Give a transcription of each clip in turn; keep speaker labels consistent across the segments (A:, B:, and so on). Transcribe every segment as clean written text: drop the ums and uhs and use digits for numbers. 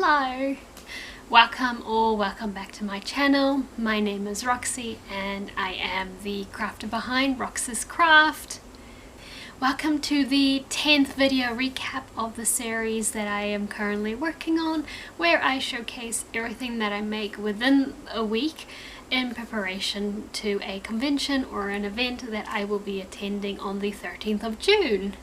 A: Hello! Welcome or welcome back to my channel. My name is Roxy and I am the crafter behind Rox's Craft. Welcome to the 10th video recap of the series that I am currently working on, where I showcase everything that I make within a week in preparation to a convention or an event that I will be attending on the 13th of June.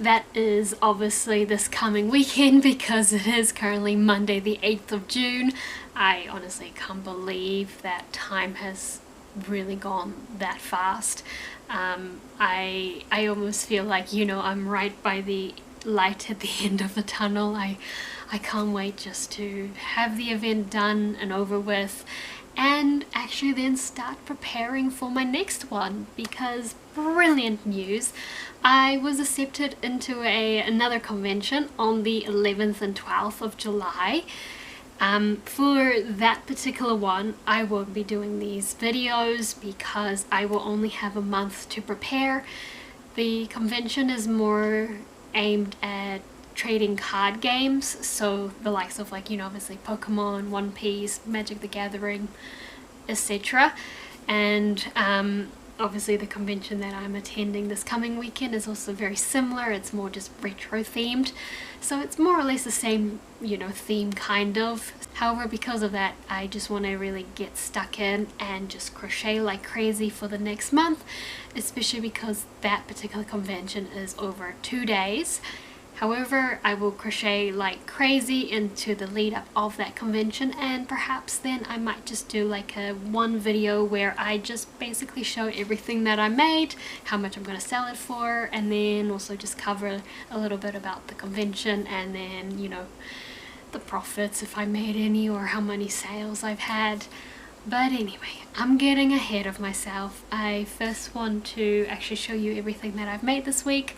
A: That is obviously this coming weekend because it is currently Monday the 8th of June. I honestly can't believe that time has really gone that fast. I almost feel like, you know, I'm right by the light at the end of the tunnel. I can't wait just to have the event done and over with, and actually then start preparing for my next one, because brilliant news, I was accepted into another convention on the 11th and 12th of July. For that particular one I won't be doing these videos because I will only have a month to prepare. The convention is more aimed at trading card games, so the likes of, like, you know, obviously Pokemon, One Piece, Magic the Gathering, etc. And obviously the convention that I'm attending this coming weekend is also very similar. It's more just retro themed, so it's more or less the same, you know, theme kind of. However, because of that, I just want to really get stuck in and just crochet like crazy for the next month, especially because that particular convention is over 2 days. However, I will crochet like crazy into the lead up of that convention, and perhaps then I might just do like one video where I just basically show everything that I made, how much I'm going to sell it for, and then also just cover a little bit about the convention, and then, you know, the profits if I made any, or how many sales I've had. But anyway, I'm getting ahead of myself. I first want to actually show you everything that I've made this week.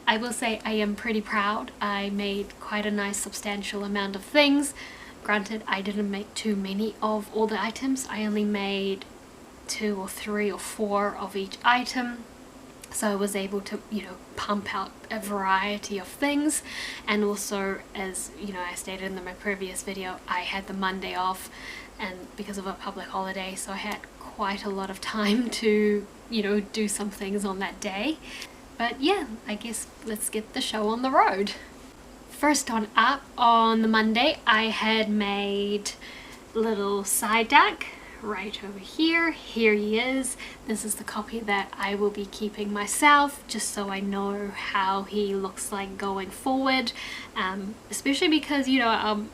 A: I will say I am pretty proud. I made quite a nice substantial amount of things. Granted, I didn't make too many of all the items. I only made 2 or 3 or 4 of each item. So I was able to, you know, pump out a variety of things. And also, as you know, I stated in my previous video, I had the Monday off, and because of a public holiday, so I had quite a lot of time to, you know, do some things on that day. But yeah, I guess let's get the show on the road. First on up, on the Monday, I had made little Psyduck right over here. Here he is. This is the copy that I will be keeping myself, just so I know how he looks like going forward. Especially because, you know,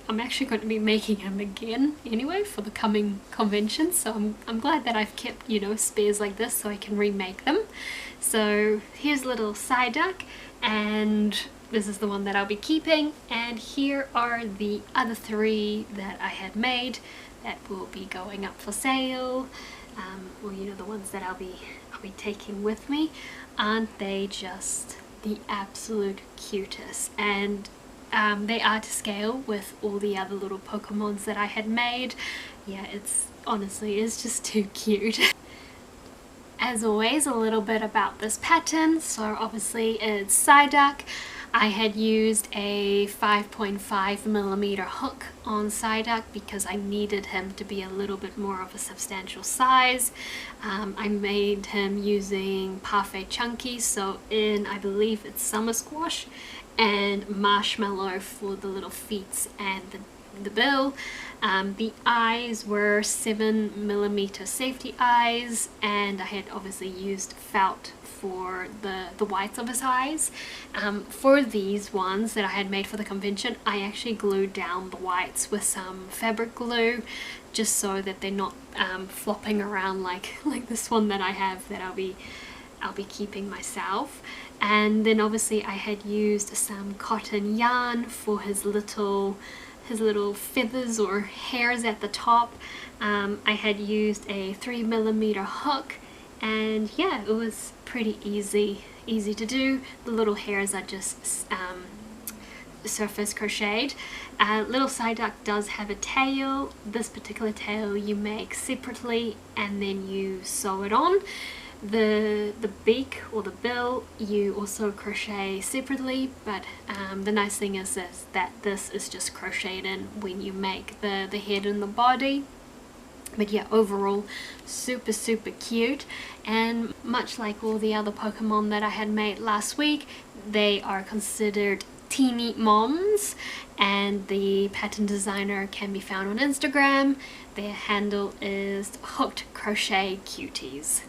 A: I'm actually going to be making him again anyway for the coming convention. So I'm glad that I've kept, you know, spares like this so I can remake them. So here's little Psyduck, and this is the one that I'll be keeping, and here are the other 3 that I had made that will be going up for sale. Well, you know, the ones that I'll be taking with me. Aren't they just the absolute cutest? And they are to scale with all the other little Pokemons that I had made. Yeah, it's honestly, it's just too cute. As always, a little bit about this pattern. So obviously it's Psyduck. I had used a 5.5mm hook on Psyduck because I needed him to be a little bit more of a substantial size. I made him using Parfait Chunky, so in, I believe it's Summer Squash, and Marshmallow for the little feet and the bill. The eyes were 7mm safety eyes, and I had obviously used felt for the whites of his eyes. For these ones that I had made for the convention, I actually glued down the whites with some fabric glue, just so that they're not flopping around like this one that I have that I'll be keeping myself. And then obviously I had used some cotton yarn for his little feathers or hairs at the top. I had used a 3mm hook, and yeah, it was pretty easy to do. The little hairs are just surface crocheted. Little Psyduck does have a tail. This particular tail you make separately and then you sew it on. The beak or the bill you also crochet separately, but the nice thing is that this is just crocheted in when you make the head and the body. But yeah, overall super cute, and much like all the other Pokemon that I had made last week, they are considered teeny moms, and the pattern designer can be found on Instagram. Their handle is Hooked Crochet Cuties.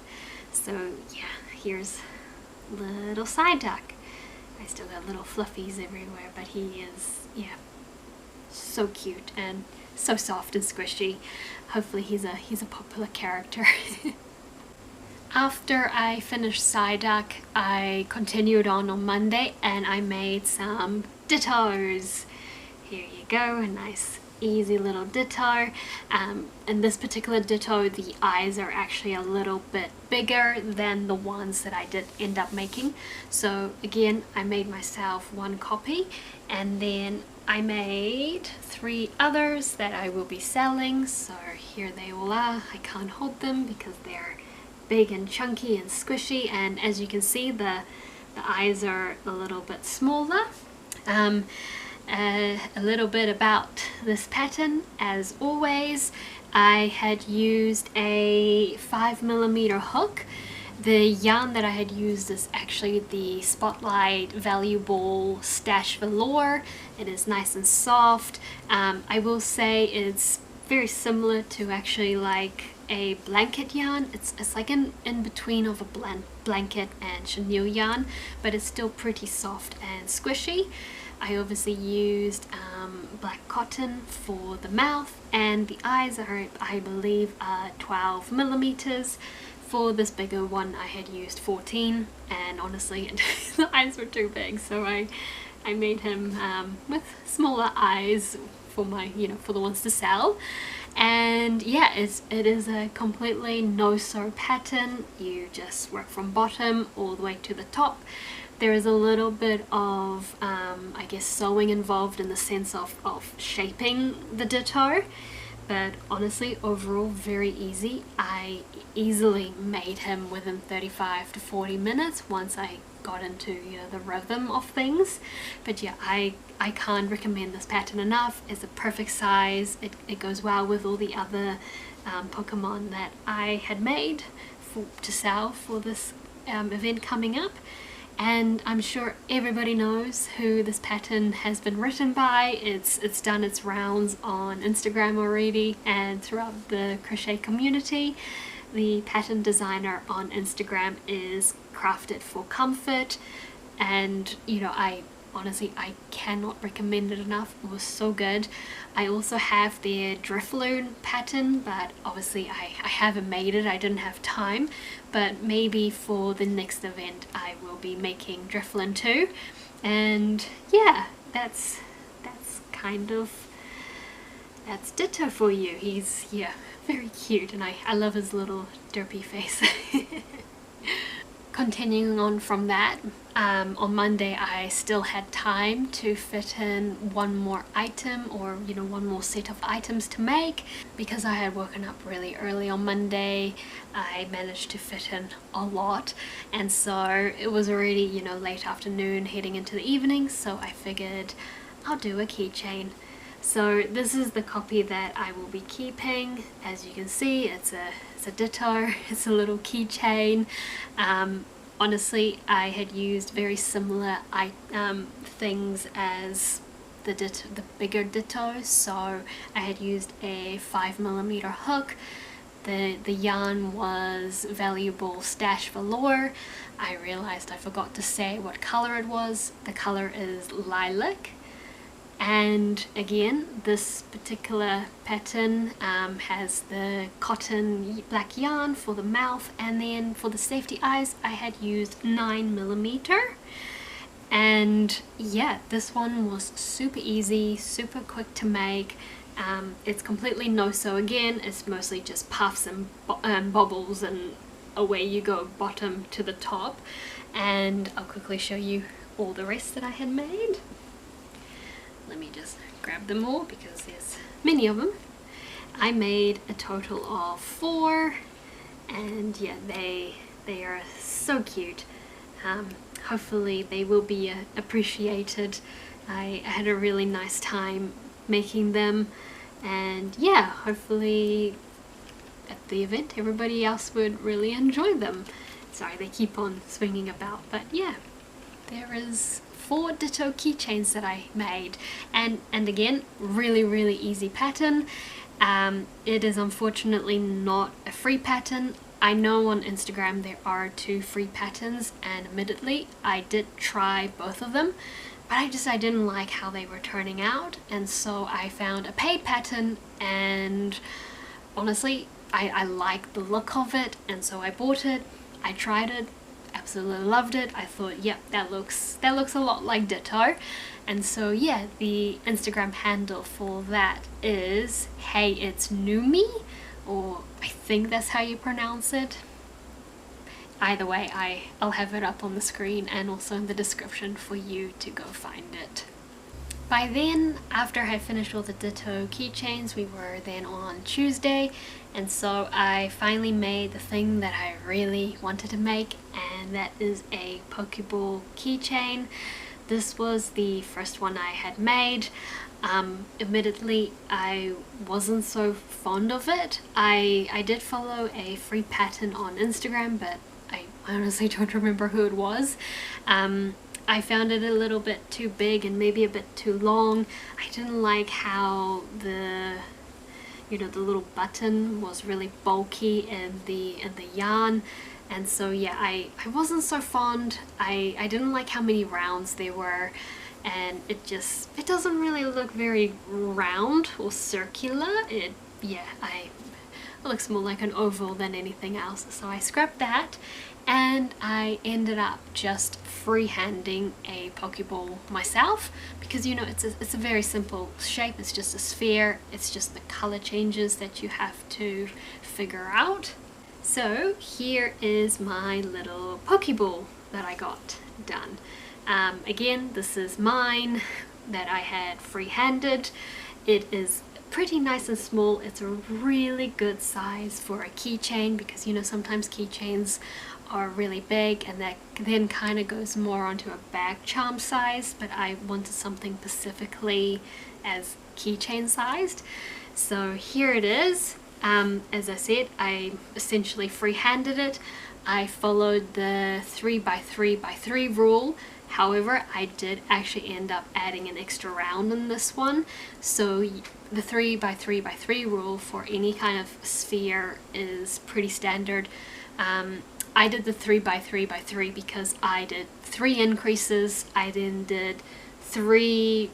A: So yeah, here's little Psyduck. I still got little fluffies everywhere, but he is, yeah, so cute and so soft and squishy. Hopefully he's a popular character. After I finished Psyduck, I continued on Monday and I made some dittos. Here you go, a nice easy little ditto. In this particular ditto, the eyes are actually a little bit bigger than the ones that I did end up making. So again, I made myself one copy, and then I made 3 others that I will be selling. So here they all are. I can't hold them because they're big and chunky and squishy, and as you can see, the eyes are a little bit smaller. A little bit about this pattern. As always, I had used a 5mm hook. The yarn that I had used is actually the Spotlight Valuable Stash Velour. It is nice and soft. I will say it's very similar to actually like a blanket yarn. It's like in between of a blanket and chenille yarn, but it's still pretty soft and squishy. I obviously used black cotton for the mouth, and the eyes are, I believe, 12mm. For this bigger one I had used 14, and honestly the eyes were too big, so I made him with smaller eyes for my, for the ones to sell. And yeah, it is a completely no-sew pattern. You just work from bottom all the way to the top. There is a little bit of I guess sewing involved in the sense of shaping the ditto, but honestly overall very easy. I easily made him within 35 to 40 minutes once I got into the rhythm of things. But yeah, I can't recommend this pattern enough. It's a perfect size. It goes well with all the other Pokemon that I had made to sell for this event coming up. And I'm sure everybody knows who this pattern has been written by. It's done its rounds on Instagram already and throughout the crochet community. The pattern designer on Instagram is Crafted for Comfort, and I honestly cannot recommend it enough. It was so good. I also have their Drifloon pattern, but obviously I haven't made it. I didn't have time, but maybe for the next event I will be making Drifloon too. And yeah, that's Ditto for you. He's, yeah, very cute, and I love his little derpy face. Continuing on from that, on Monday I still had time to fit in one more item, or one more set of items to make. Because I had woken up really early on Monday, I managed to fit in a lot, and so it was already late afternoon heading into the evening, so I figured I'll do a keychain. So this is the copy that I will be keeping. As you can see, it's a ditto. It's a little keychain. Honestly, I had used very similar things as the bigger dittos. So I had used a 5mm hook. The yarn was Valuable Stash Velour. I realized I forgot to say what color it was. The color is lilac. And again, this particular pattern has the cotton black yarn for the mouth, and then for the safety eyes I had used 9mm. And yeah, this one was super easy, super quick to make. It's completely no-sew again. It's mostly just puffs and bobbles, and away you go, bottom to the top. And I'll quickly show you all the rest that I had made. Let me just grab them all because there's many of them. I made a total of 4, and yeah, they They are so cute. Hopefully they will be appreciated. I had a really nice time making them, and yeah, hopefully at the event everybody else would really enjoy them. Sorry, they keep on swinging about, but yeah, there is 4 ditto keychains that I made, and again, really easy pattern. It is unfortunately not a free pattern. I know on Instagram there are 2 free patterns, and admittedly I did try both of them, but I didn't like how they were turning out, and so I found a paid pattern, and honestly I liked the look of it, and so I bought it. I tried it, absolutely loved it. I thought, yep, that looks a lot like ditto. And so yeah, the Instagram handle for that is Hey It's Numi, or I think that's how you pronounce it. Either way, I'll have it up on the screen and also in the description for you to go find it. By then, after I finished all the ditto keychains, we were then on Tuesday, and so I finally made the thing that I really wanted to make, and that is a Pokeball keychain. This was the first one I had made. Admittedly, I wasn't so fond of it. I did follow a free pattern on Instagram, but I honestly don't remember who it was. I found it a little bit too big and maybe a bit too long. I didn't like how the little button was really bulky in the yarn, and so yeah, I wasn't so fond. I didn't like how many rounds there were, and it doesn't really look very round or circular. It looks more like an oval than anything else, so I scrapped that, and I ended up just freehanding a Pokeball myself, because it's a very simple shape. It's just a sphere. It's just the color changes that you have to figure out. So here is my little Pokeball that I got done. Again, this is mine that I had freehanded. It is pretty nice and small. It's a really good size for a keychain, because sometimes keychains are really big and that then kind of goes more onto a bag charm size, but I wanted something specifically as keychain sized. So here it is. As I said, I essentially freehanded it. I followed the 3x3x3 rule. However, I did actually end up adding an extra round in this one. So the 3x3x3 rule for any kind of sphere is pretty standard. I did the 3x3x3 because I did 3 increases. I then did 3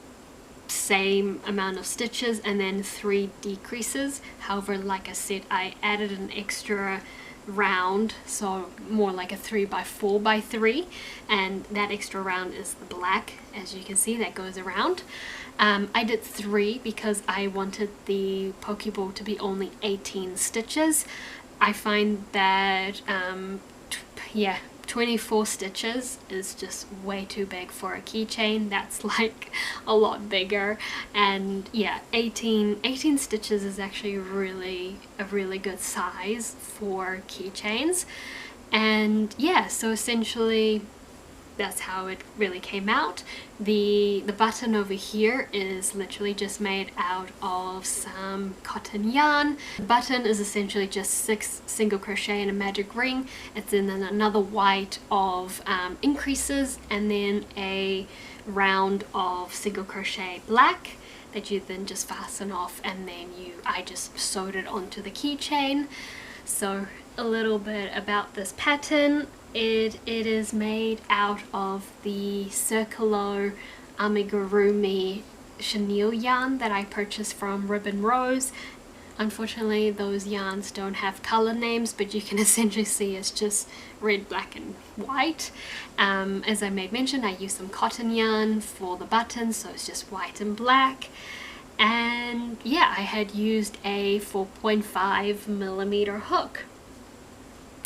A: same amount of stitches and then 3 decreases. However, like I said, I added an extra round, so more like a 3x4x3, and that extra round is the black, as you can see, that goes around. I did 3 because I wanted the Pokeball to be only 18 stitches. I find that 24 stitches is just way too big for a keychain. That's like a lot bigger, and yeah, 18 stitches is actually a really good size for keychains. And yeah, so essentially that's how it really came out. The button over here is literally just made out of some cotton yarn. The button is essentially just 6 single crochet and a magic ring. It's in another white of increases, and then a round of single crochet black that you then just fasten off, and then I just sewed it onto the keychain. So a little bit about this pattern. It is made out of the Circulo Amigurumi chenille yarn that I purchased from Ribbon Rose. Unfortunately, those yarns don't have color names, but you can essentially see it's just red, black and white. As I made mention, I used some cotton yarn for the buttons, so it's just white and black. And yeah, I had used a 4.5mm hook.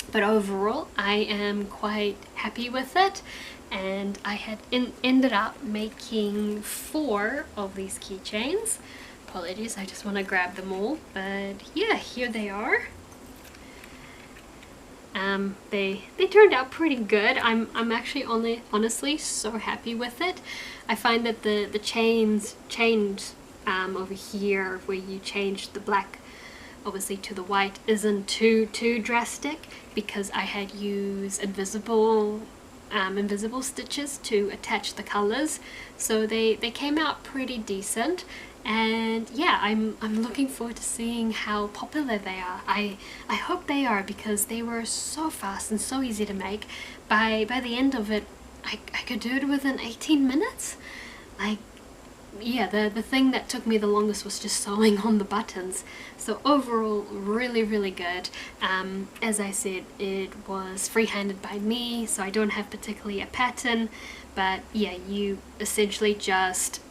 A: But overall, I am quite happy with it, and I had ended up making 4 of these keychains. Apologies, I just want to grab them all, but yeah, here they are. They turned out pretty good. I'm actually honestly so happy with it. I find that the chains over here, where you change the black obviously to the white, isn't too drastic, because I had used invisible stitches to attach the colors, so they came out pretty decent. And yeah, I'm looking forward to seeing how popular they are. I hope they are, because they were so fast and so easy to make. By the end of it, I could do it within 18 minutes. Like, yeah, the thing that took me the longest was just sewing on the buttons. So overall, really good. As I said, it was freehanded by me, so I don't have particularly a pattern, but yeah, you essentially just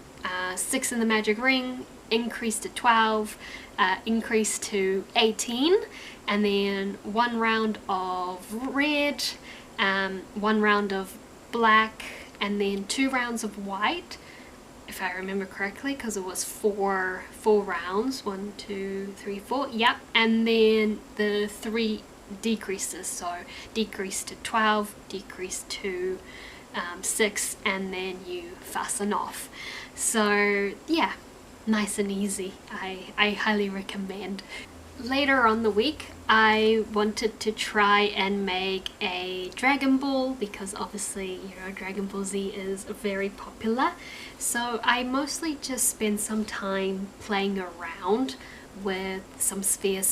A: 6 in the magic ring, increase to 12, increase to 18, and then 1 round of red, 1 round of black, and then 2 rounds of white, if I remember correctly, because it was four rounds, 1, 2, 3, 4, yep, and then the 3 decreases, so decrease to 12, decrease to 6, and then you fasten off. So yeah, nice and easy. I highly recommend. Later on the week, I wanted to try and make a Dragon Ball, because obviously, you know, Dragon Ball Z is very popular. So I mostly just spent some time playing around with some sphere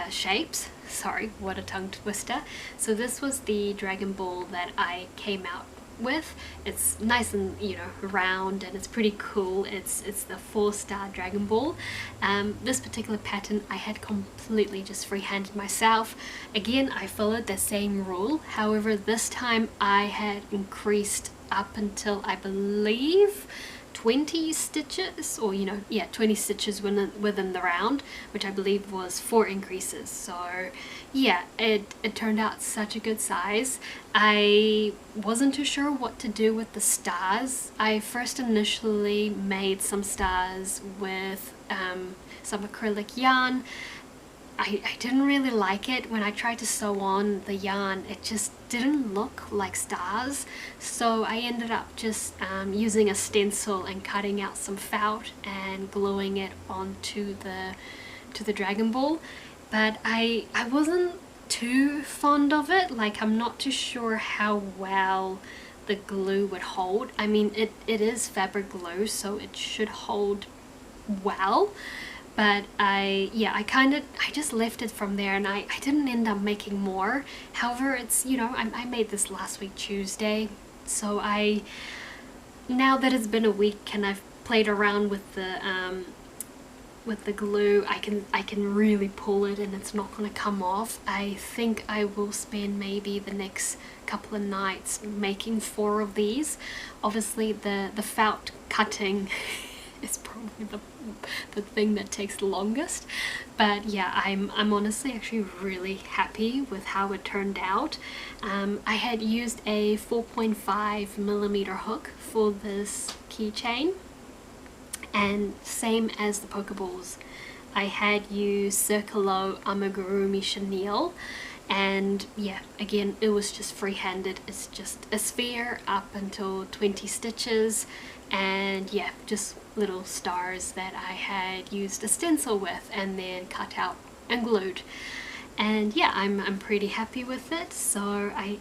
A: shapes. Sorry, what a tongue twister. So this was the Dragon Ball that I came out with. It's nice and, you know, round, and it's pretty cool. It's the 4-star Dragon Ball. This particular pattern I had completely just freehanded myself. Again, I followed the same rule, however this time I had increased up until, I believe, 20 stitches, or, you know, yeah, 20 stitches within the round, which I believe was 4 increases. So yeah, it turned out such a good size. I wasn't too sure what to do with the stars. I first initially made some stars with some acrylic yarn. I didn't really like it. When I tried to sew on the yarn, it just didn't look like stars, so I ended up just using a stencil and cutting out some felt and gluing it onto the Dragon Ball. But I wasn't too fond of it. Like, I'm not too sure how well the glue would hold. I mean, it is fabric glue, so it should hold well. But I just left it from there, and I didn't end up making more. However, it's, you know, I made this last week Tuesday, so now that it's been a week and I've played around with the glue, I can really pull it and it's not going to come off. I think I will spend maybe the next couple of nights making 4 of these. Obviously the felt cutting is probably the thing that takes the longest, but yeah, I'm honestly actually really happy with how it turned out. I had used a 4.5mm hook for this keychain, and same as the Pokeballs, I had used Circulo Amigurumi Chenille, and yeah, again, it was just freehanded. It's just a sphere up until 20 stitches, and yeah, just little stars that I had used a stencil with and then cut out and glued. And yeah, I'm pretty happy with it, so I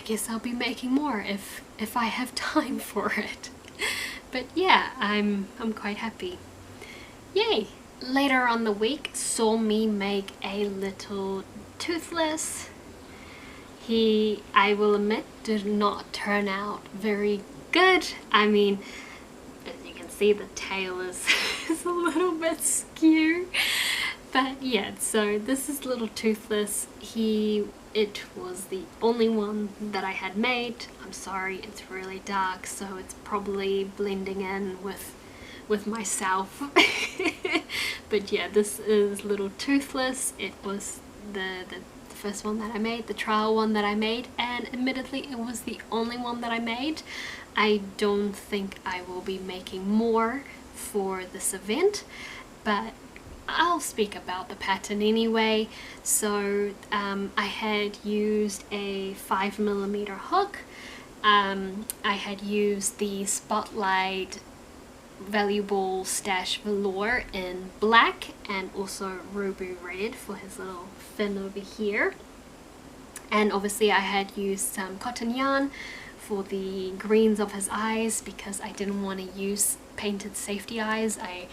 A: guess I'll be making more if I have time for it. But yeah, I'm quite happy. Yay! Later on the week saw me make a little toothless. He, I will admit, did not turn out very good. I mean, as you can see, the tail is a little bit skew. But yeah, so this is little toothless. It was the only one that I had made. I'm sorry, it's really dark, so it's probably blending in with myself. But yeah, this is little toothless. It was the first one that I made, the trial one that I made, and admittedly it was the only one that I made. I don't think I will be making more for this event, but I'll speak about the pattern anyway. So I had used a 5mm hook. I had used the Spotlight Valuable Stash Velour in black and also ruby red for his little fin over here. And obviously I had used some cotton yarn for the greens of his eyes because I didn't want to use painted safety eyes. I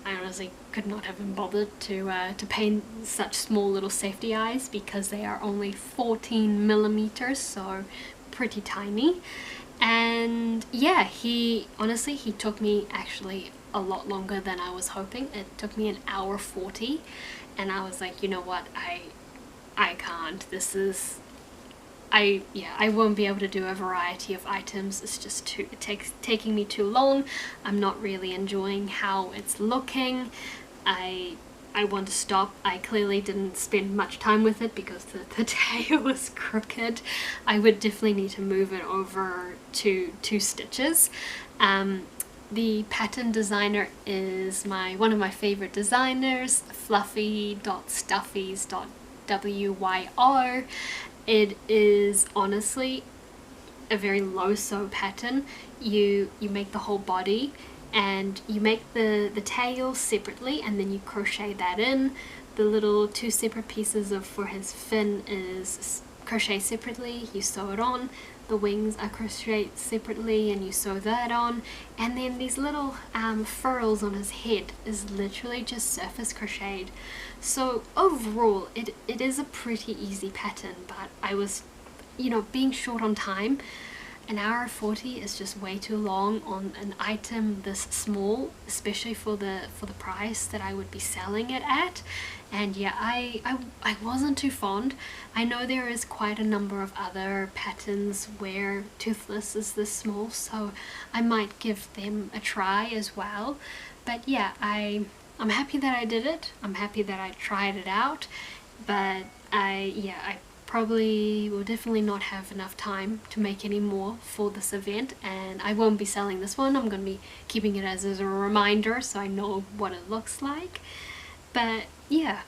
A: honestly could not have been bothered to paint such small little safety eyes because they are only 14mm, so pretty tiny. And yeah, he took me actually a lot longer than I was hoping. It took me 1:40, and I was like, you know what, I can't. This is, I won't be able to do a variety of items. It's just taking me too long. I'm not really enjoying how it's looking. I want to stop. I clearly didn't spend much time with it because the tail was crooked. I would definitely need to move it over to 2 stitches. The pattern designer is one of my favorite designers, fluffy.stuffies.wyr. It is honestly a very low sew pattern. You make the whole body, and you make the tail separately, and then you crochet that in. The little 2 separate pieces for his fin is crochet separately, you sew it on. The wings are crocheted separately and you sew that on. And then these little furls on his head is literally just surface crocheted. So overall it is a pretty easy pattern, but I was, being short on time. 1:40 is just way too long on an item this small, especially for the price that I would be selling it at. And yeah, I wasn't too fond. I know there is quite a number of other patterns where Toothless is this small, so I might give them a try as well. But yeah, I'm happy that I did it. I'm happy that I tried it out, but I probably will definitely not have enough time to make any more for this event, and I won't be selling this one. I'm going to be keeping it as a reminder so I know what it looks like. But yeah,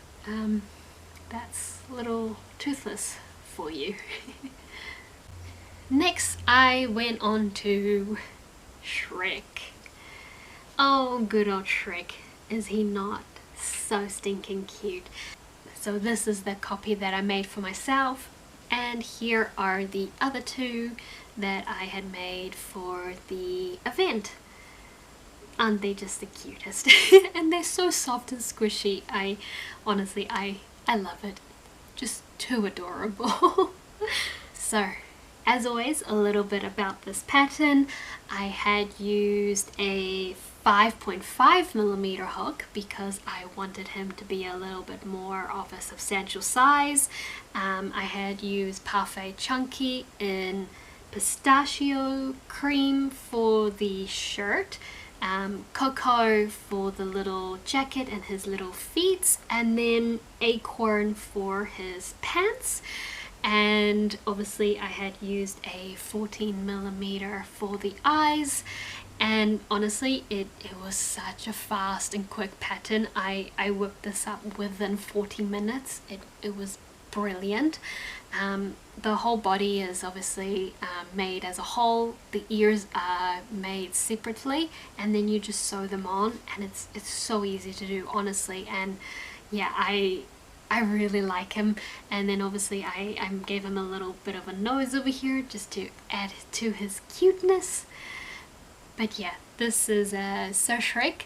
A: that's little Toothless for you. Next I went on to Shrek. Oh, good old Shrek. Is he not so stinking cute? So this is the copy that I made for myself, and here are the other 2 that I had made for the event. Aren't they just the cutest? And they're so soft and squishy. Honestly, I love it. Just too adorable. So, as always, a little bit about this pattern. I had used a 5.5mm hook because I wanted him to be a little bit more of a substantial size. I had used Parfait Chunky in pistachio cream for the shirt, cocoa for the little jacket and his little feet, and then acorn for his pants. And obviously I had used a 14mm for the eyes. And honestly, it was such a fast and quick pattern. I whipped this up within 40 minutes. It was brilliant. The whole body is obviously made as a whole. The ears are made separately, and then you just sew them on, and it's so easy to do, honestly. And yeah, I really like him. And then obviously I gave him a little bit of a nose over here just to add to his cuteness. But yeah, this is Sir Shrek.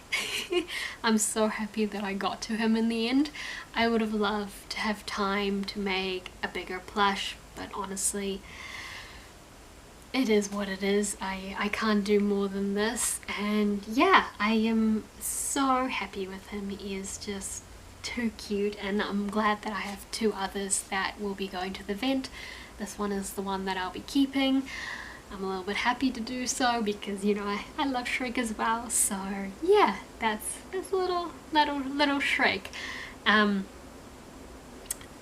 A: I'm so happy that I got to him in the end. I would have loved to have time to make a bigger plush, but honestly, it is what it is. I can't do more than this. And yeah, I am so happy with him. He is just too cute, and I'm glad that I have 2 others that will be going to the event. This one is the one that I'll be keeping. I'm a little bit happy to do so because, you know, I love Shrek as well. So yeah, that's little Shrek.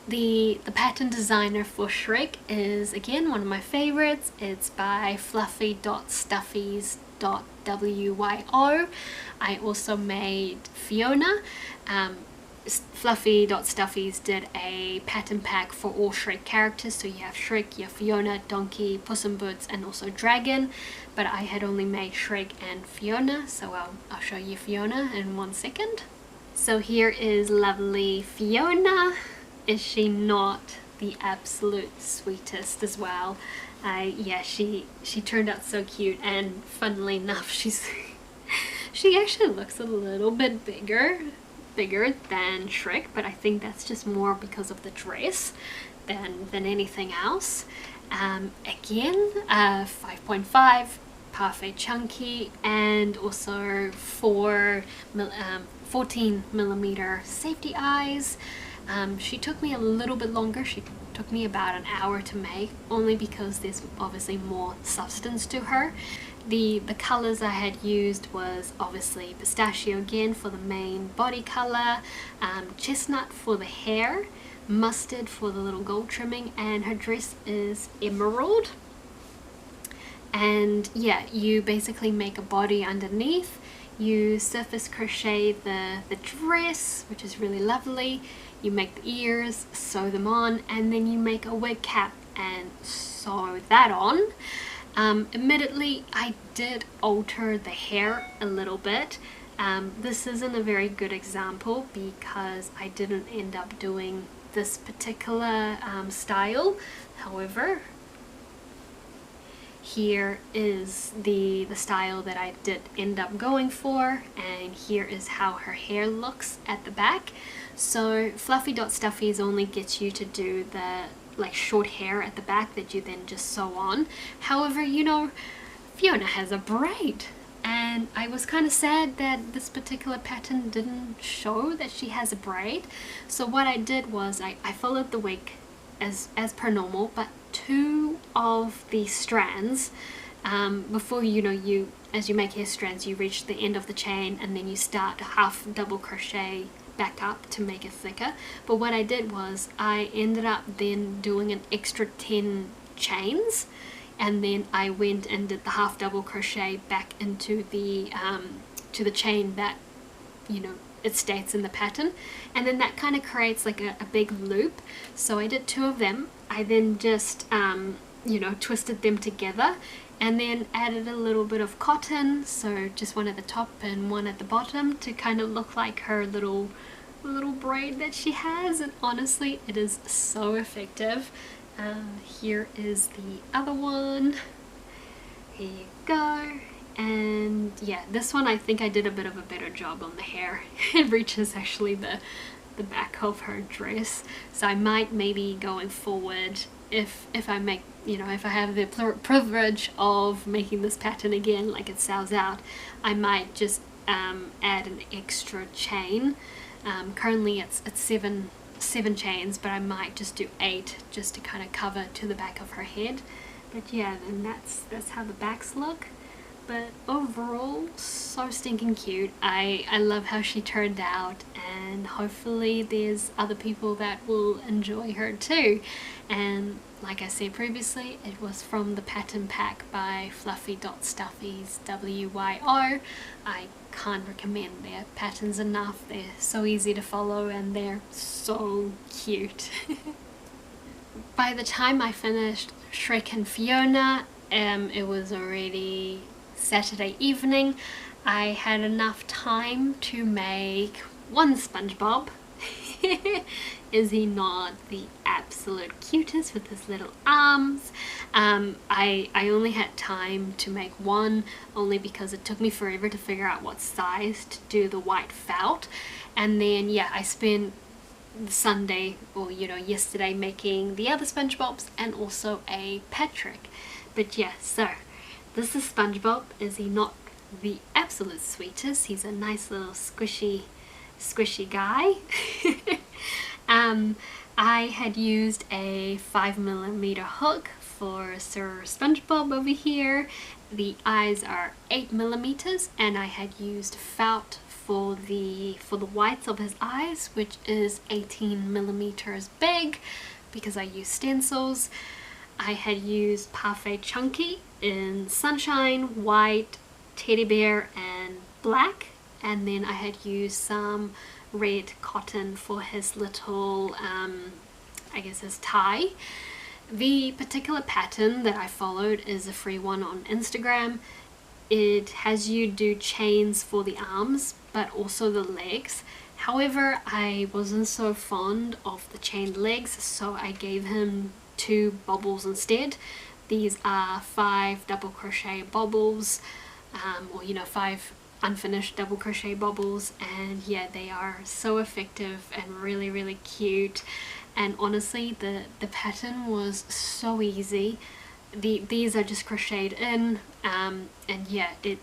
A: The pattern designer for Shrek is again one of my favorites. It's by fluffy.stuffies.wyr. I also made Fiona. Fluffy.stuffies did a pattern pack for all Shrek characters, so you have Shrek, you have Fiona, Donkey, Puss in Boots, and also Dragon, but I had only made Shrek and Fiona, so I'll show you Fiona in 1 second. So here is lovely Fiona. Is she not the absolute sweetest as well? Yeah, she turned out so cute, and funnily enough, she actually looks a little bit bigger than Shrek, but I think that's just more because of the dress than anything else. Again, 5.5, parfait chunky, and also 14 millimeter safety eyes. She took me a little bit longer. She took me about an hour to make, only because there's obviously more substance to her. The colors I had used was obviously pistachio again for the main body color, chestnut for the hair, mustard for the little gold trimming, and her dress is emerald. And yeah, you basically make a body underneath, you surface crochet the dress, which is really lovely, you make the ears, sew them on, and then you make a wig cap and sew that on. Admittedly, I did alter the hair a little bit. This isn't a very good example because I didn't end up doing this particular style. However, here is the style that I did end up going for, and here is how her hair looks at the back. So Fluffy.stuffies only gets you to do the like short hair at the back that you then just sew on. However, you know, Fiona has a braid, and I was kind of sad that this particular pattern didn't show that she has a braid. So what I did was I followed the wig as per normal, but 2 of the strands, before as you make hair strands, you reach the end of the chain and then you start half double crochet back up to make it thicker. But what I did was I ended up then doing an extra 10 chains, and then I went and did the half double crochet back into the to the chain that it states in the pattern, and then that kind of creates like a big loop. So I did 2 of them. I then just twisted them together and then added a little bit of cotton, so just one at the top and one at the bottom to kind of look like her little braid that she has. And honestly, it is so effective. Here is the other one. Here you go. And yeah, this one I think I did a bit of a better job on the hair. It reaches actually the back of her dress, so I might maybe going forward, if I make, if I have the privilege of making this pattern again like it sells out, I might just add an extra chain. Currently it's 7 chains, but I might just do 8 just to kind of cover to the back of her head. But yeah, then that's how the backs look. But overall, so stinking cute. I love how she turned out, and hopefully there's other people that will enjoy her too. And like I said previously, it was from the pattern pack by Fluffy.stuffies WYO. I can't recommend their patterns enough. They're so easy to follow and they're so cute. By the time I finished Shrek and Fiona, it was already Saturday evening. I had enough time to make one SpongeBob. Is he not the absolute cutest with his little arms? I only had time to make one, only because it took me forever to figure out what size to do the white felt. And then yeah, I spent Sunday, or yesterday, making the other SpongeBobs and also a Patrick. But yeah, so this is SpongeBob. Is he not the absolute sweetest? He's a nice little squishy guy. I had used a 5mm hook for Sir SpongeBob over here. The eyes are 8mm, and I had used felt for the whites of his eyes, which is 18mm big, because I used stencils. I had used Parfait Chunky in sunshine, white, teddy bear, and black, and then I had used some red cotton for his little I guess his tie. The particular pattern that I followed is a free one on Instagram. It has you do chains for the arms but also the legs. However, I wasn't so fond of the chained legs, so I gave him 2 bobbles instead. These are 5 double crochet bobbles, or 5 unfinished double crochet bobbles, and yeah, they are so effective and really, really cute. And honestly, the pattern was so easy. These are just crocheted in, and yeah, it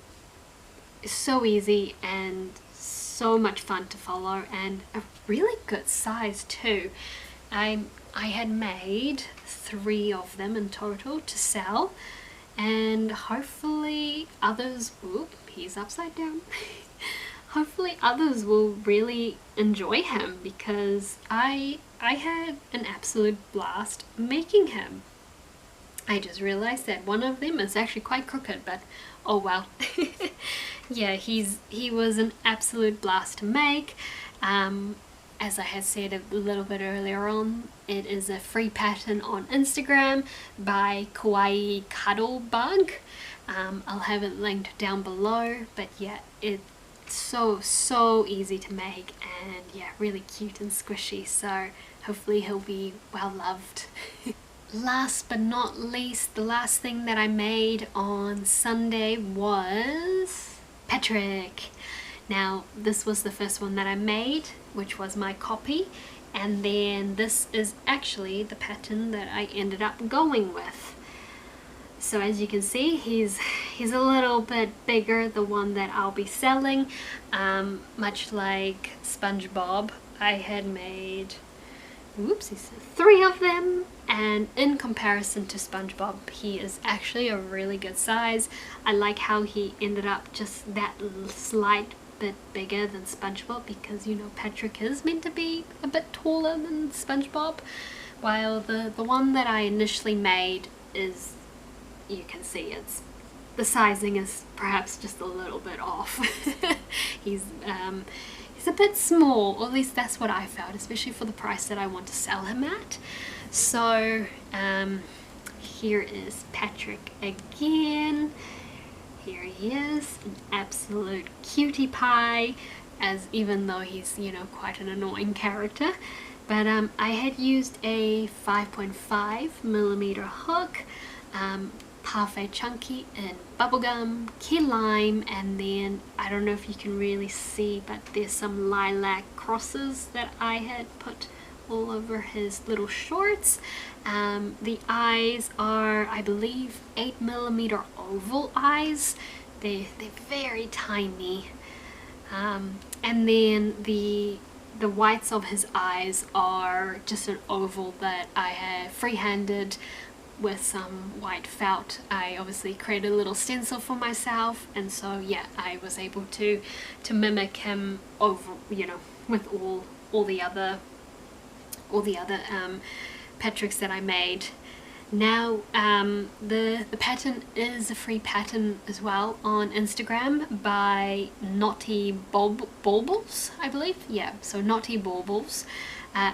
A: is so easy and so much fun to follow, and a really good size too. I had made 3 of them in total to sell, and hopefully others, whoop, he's upside down. Hopefully others will really enjoy him, because I had an absolute blast making him. I just realized that one of them is actually quite crooked, but oh well. Yeah, he was an absolute blast to make. As I had said a little bit earlier on, it is a free pattern on Instagram by Kawaii Cuddle Bug. I'll have it linked down below, but yeah, it's so easy to make, and yeah, really cute and squishy, so hopefully he'll be well loved. Last but not least, the last thing that I made on Sunday was Patrick. Now, this was the first one that I made, which was my copy, and then this is actually the pattern that I ended up going with. So as you can see, he's a little bit bigger, the one that I'll be selling. Much like SpongeBob, I had made, whoopsies, 3 of them, and in comparison to SpongeBob, he is actually a really good size. I like how he ended up just that slight bit bigger than SpongeBob, because Patrick is meant to be a bit taller than SpongeBob, while the one that I initially made is, you can see the sizing is perhaps just a little bit off. He's a bit small, or at least that's what I felt, especially for the price that I want to sell him at. So here is Patrick again. Here he is, an absolute cutie pie, as even though he's quite an annoying character. But I had used a 5.5mm hook, parfait chunky in bubblegum, key lime, and then I don't know if you can really see, but there's some lilac crosses that I had put all over his little shorts. The eyes are, I believe, 8mm oval eyes. They're very tiny, and then the whites of his eyes are just an oval that I have freehanded with some white felt. I obviously created a little stencil for myself, and so yeah, I was able to mimic him over, with all the other Patricks that I made. Now the pattern is a free pattern as well on Instagram by Naughty Baubles, I believe. Yeah, so Naughty Baubles.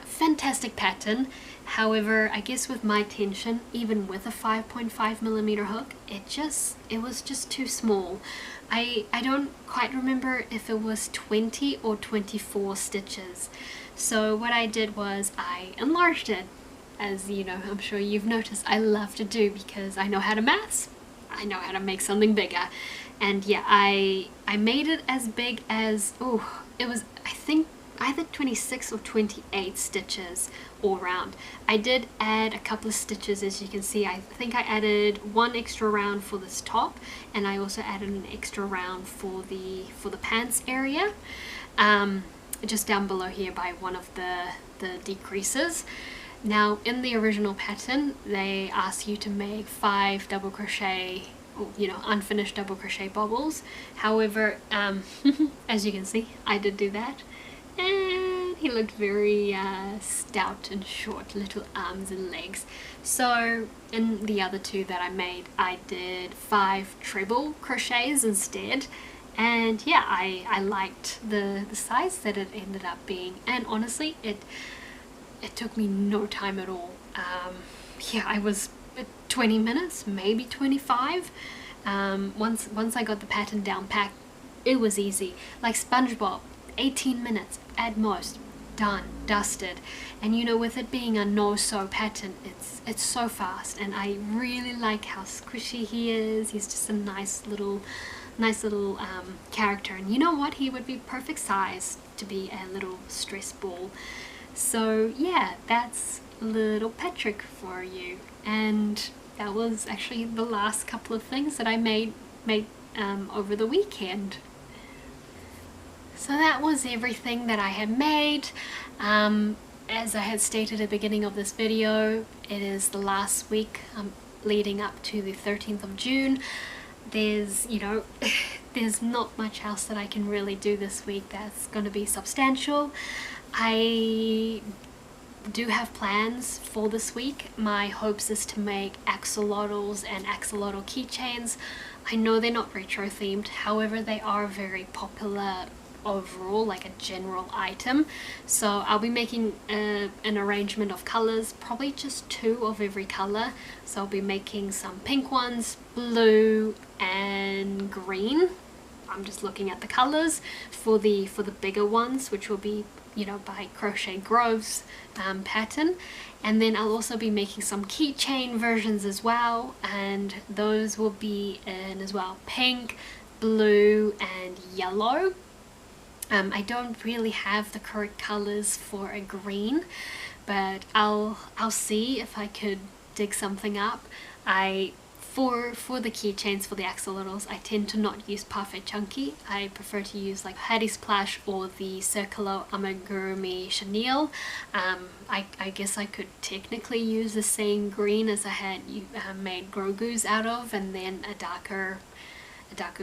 A: Fantastic pattern. However, I guess with my tension, even with a 5.5mm hook, it was just too small. I don't quite remember if it was 20 or 24 stitches. So what I did was I enlarged it. As you know, I'm sure you've noticed, I love to do, because I know how to maths. I know how to make something bigger. And yeah, I made it as big as, it was, I think, either 26 or 28 stitches all around. I did add a couple of stitches, as you can see. I think I added 1 extra round for this top, and I also added an extra round for the pants area, just down below here by one of the decreases. Now in the original pattern, they ask you to make 5 double crochet, unfinished double crochet bobbles. However, as you can see, I did do that, and he looked very stout and short, little arms and legs. So in the other 2 that I made, I did 5 treble crochets instead, And yeah, I liked the size that it ended up being, and honestly it took me no time at all. Yeah, I was 20 minutes, maybe 25. Once I got the pattern down pat, it was easy. Like SpongeBob, 18 minutes at most, done, dusted. And you know, with it being a no-sew pattern, it's so fast, and I really like how squishy he is. He's just a nice little character, and you know what, he would be perfect size to be a little stress ball. So yeah, that's little Patrick for you. And that was actually the last couple of things that I made over the weekend. So that was everything that I had made. As I had stated at the beginning of this video, it is the last week leading up to the 13th of June. There's, you know, there's not much else that I can really do this week that's going to be substantial. I do have plans for this week. My hopes is to make axolotls and axolotl keychains. I know they're not retro themed, however they are very popular overall, like a general item. So I'll be making an arrangement of colors, probably just 2 of every color. So I'll be making some pink ones, blue and green. I'm just looking at the colors for the bigger ones, which will be, you know, by Crochet Grove's pattern. And then I'll also be making some keychain versions as well, and those will be in as well pink, blue and yellow. I don't really have the correct colors for a green, but I'll see if I could dig something up. For the keychains for the axolotls, I tend to not use Parfait Chunky. I prefer to use like Hattie's Plush or the Circular Amigurumi Chenille. I guess I could technically use the same green as I had made Grogu's out of, and then a darker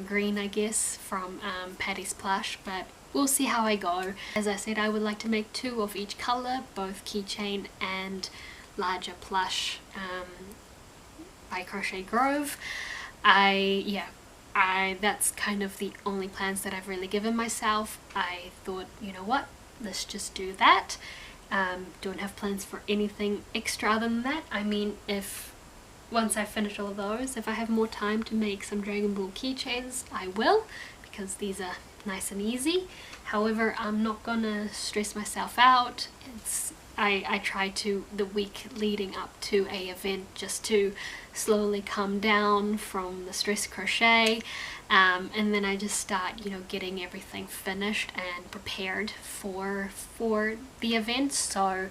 A: green, I guess, from Patty's Plush, but we'll see how I go. As I said, I would like to make 2 of each color, both keychain and larger plush by Crochet Grove. That's kind of the only plans that I've really given myself. I thought, you know what, let's just do that. Don't have plans for anything extra other than that. I mean, if once I finish all those, if I have more time to make some Dragon Ball keychains, I will, because these are nice and easy. However, I'm not gonna stress myself out. I try to, the week leading up to a event, just to slowly come down from the stress crochet, and then I just start, you know, getting everything finished and prepared for the event. So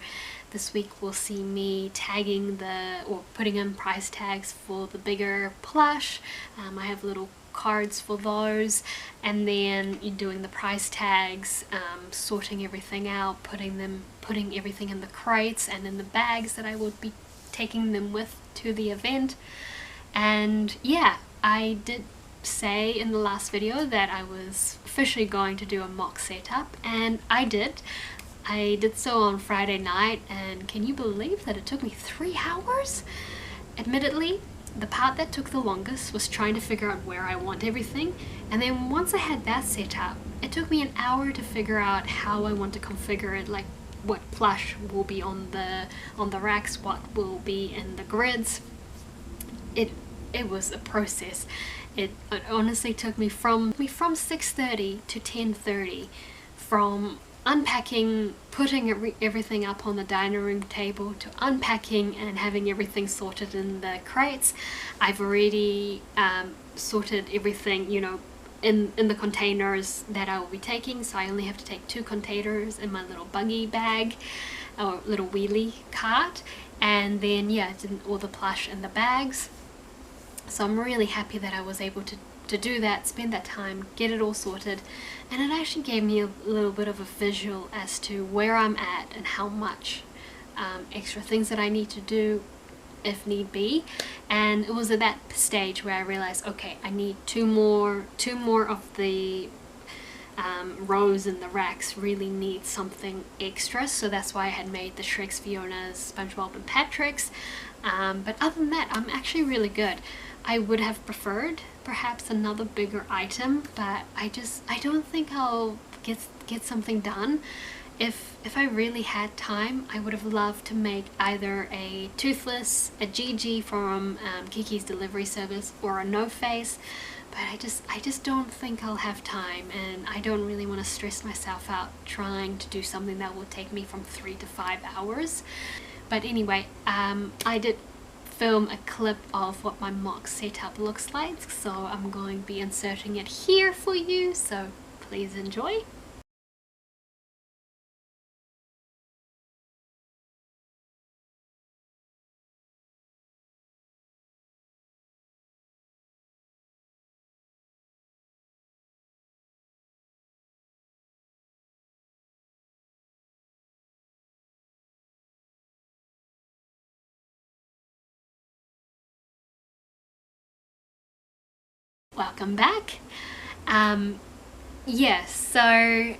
A: this week will see me tagging or putting in price tags for the bigger plush. I have little cards for those, and then you're doing the price tags, sorting everything out, putting everything in the crates and in the bags that I would be taking them with to the event. And yeah, I did say in the last video that I was officially going to do a mock setup, and I did so on Friday night, and can you believe that it took me 3 hours? Admittedly, the part that took the longest was trying to figure out where I want everything, and then once I had that set up, it took me an hour to figure out how I want to configure it, like what plush will be on the racks, what will be in the grids. It was a process. It honestly took me from 6:30 to 10:30, from unpacking, putting everything up on the dining room table, to unpacking and having everything sorted in the crates. I've already sorted everything, you know, in the containers that I will be taking, so I only have to take 2 containers in my little buggy bag or little wheelie cart, and then yeah, all the plush in the bags. So I'm really happy that I was able to do that, spend that time, get it all sorted, and it actually gave me a little bit of a visual as to where I'm at and how much extra things that I need to do if need be. And it was at that stage where I realized, okay, I need two more of the rows in the racks really need something extra, so that's why I had made the Shreks, Fionas, SpongeBob and Patrick's. But other than that, I'm actually really good. I would have preferred perhaps another bigger item, but I don't think I'll get something done. If I really had time, I would have loved to make either a Toothless, a Gigi from Kiki's delivery service, or a No Face, but I just don't think I'll have time, and I don't really want to stress myself out trying to do something that will take me from 3 to 5 hours. But anyway, I did film a clip of what my mock setup looks like, so I'm going to be inserting it here for you, so please enjoy. Welcome back. Yes, so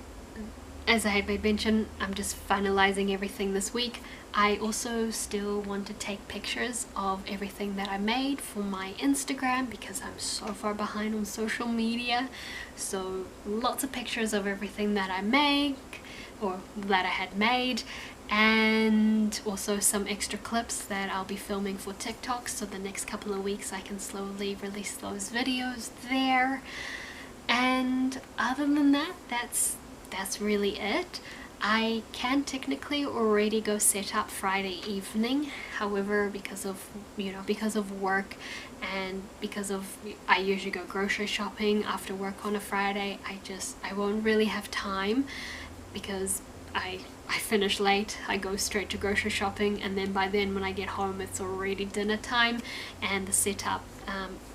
A: as I had mentioned, I'm just finalizing everything this week. I also still want to take pictures of everything that I made for my Instagram because I'm so far behind on social media. So lots of pictures of everything that I make or that I had made, and also some extra clips that I'll be filming for TikTok, so the next couple of weeks I can slowly release those videos there. And other than that, that's really it. I can technically already go set up Friday evening, however, because of work and because of I usually go grocery shopping after work on a Friday, I won't really have time because I finish late, I go straight to grocery shopping, and then by then when I get home it's already dinner time, and the setup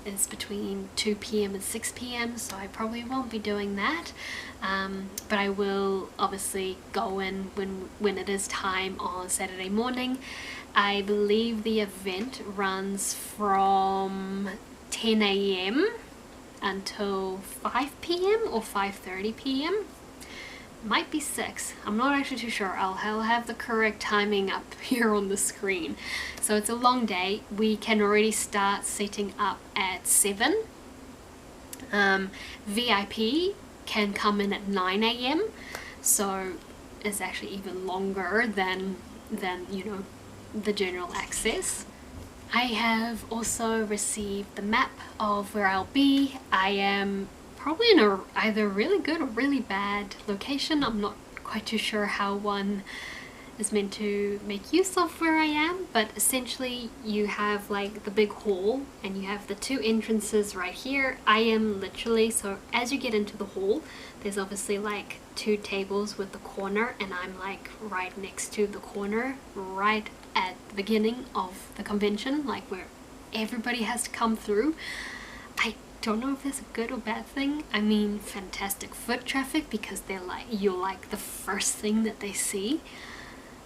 A: is between 2 p.m. and 6 p.m, so I probably won't be doing that, but I will obviously go in when it is time on Saturday morning. I believe the event runs from 10 a.m. until 5 p.m. or 5:30 p.m. Might be 6. I'm not actually too sure. I'll have the correct timing up here on the screen. So it's a long day. We can already start setting up at 7. VIP can come in at 9 a.m. so it's actually even longer than the general access. I have also received the map of where I'll be. I am probably in a either really good or really bad location. I'm not quite too sure how one is meant to make use of where I am, but essentially you have like the big hall and you have the 2 entrances right here. I am literally, so as you get into the hall, there's obviously like 2 tables with the corner, and I'm like right next to the corner, right at the beginning of the convention, like where everybody has to come through. I don't know if that's a good or bad thing. I mean, fantastic foot traffic because you're like the first thing that they see,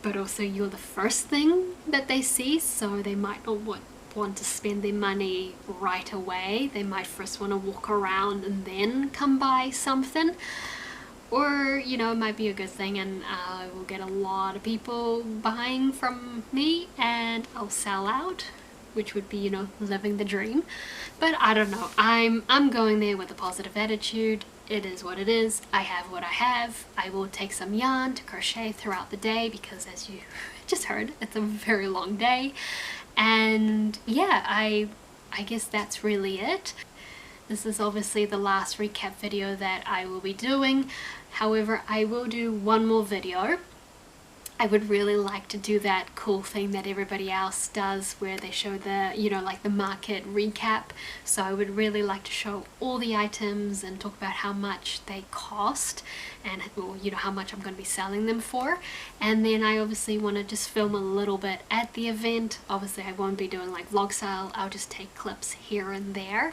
A: but also you're the first thing that they see, so they might not want to spend their money right away. They might first want to walk around and then come buy something, or it might be a good thing and I will get a lot of people buying from me and I'll sell out, which would be living the dream. But I don't know, I'm going there with a positive attitude. It is what it is. I have what I have. I will take some yarn to crochet throughout the day because, as you just heard, it's a very long day. And yeah, I guess that's really it. This is obviously the last recap video that I will be doing. However, I will do one more video. I would really like to do that cool thing that everybody else does where they show the, like the market recap. So I would really like to show all the items and talk about how much they cost and, how much I'm going to be selling them for. And then I obviously want to just film a little bit at the event. Obviously I won't be doing like vlog style. I'll just take clips here and there.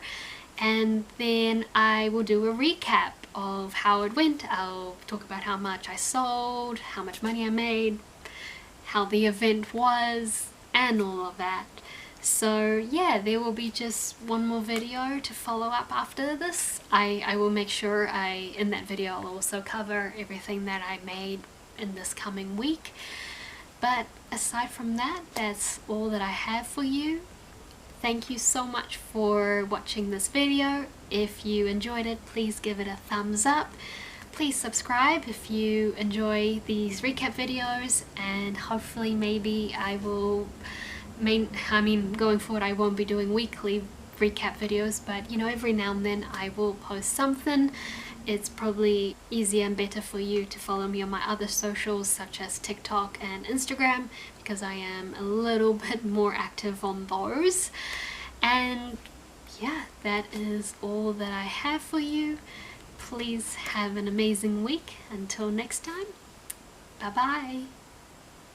A: And then I will do a recap of how it went. I'll talk about how much I sold, how much money I made, how the event was, and all of that. So yeah, there will be just one more video to follow up after this. I will make sure in that video I'll also cover everything that I made in this coming week. But aside from that, that's all that I have for you. Thank you so much for watching this video. If you enjoyed it, please give it a thumbs up. Please subscribe if you enjoy these recap videos, and hopefully maybe I will going forward I won't be doing weekly recap videos, but you know, every now and then I will post something. It's probably easier and better for you to follow me on my other socials such as TikTok and Instagram, because I am a little bit more active on those. And yeah, that is all that I have for you. Please have an amazing week. Until next time, bye bye.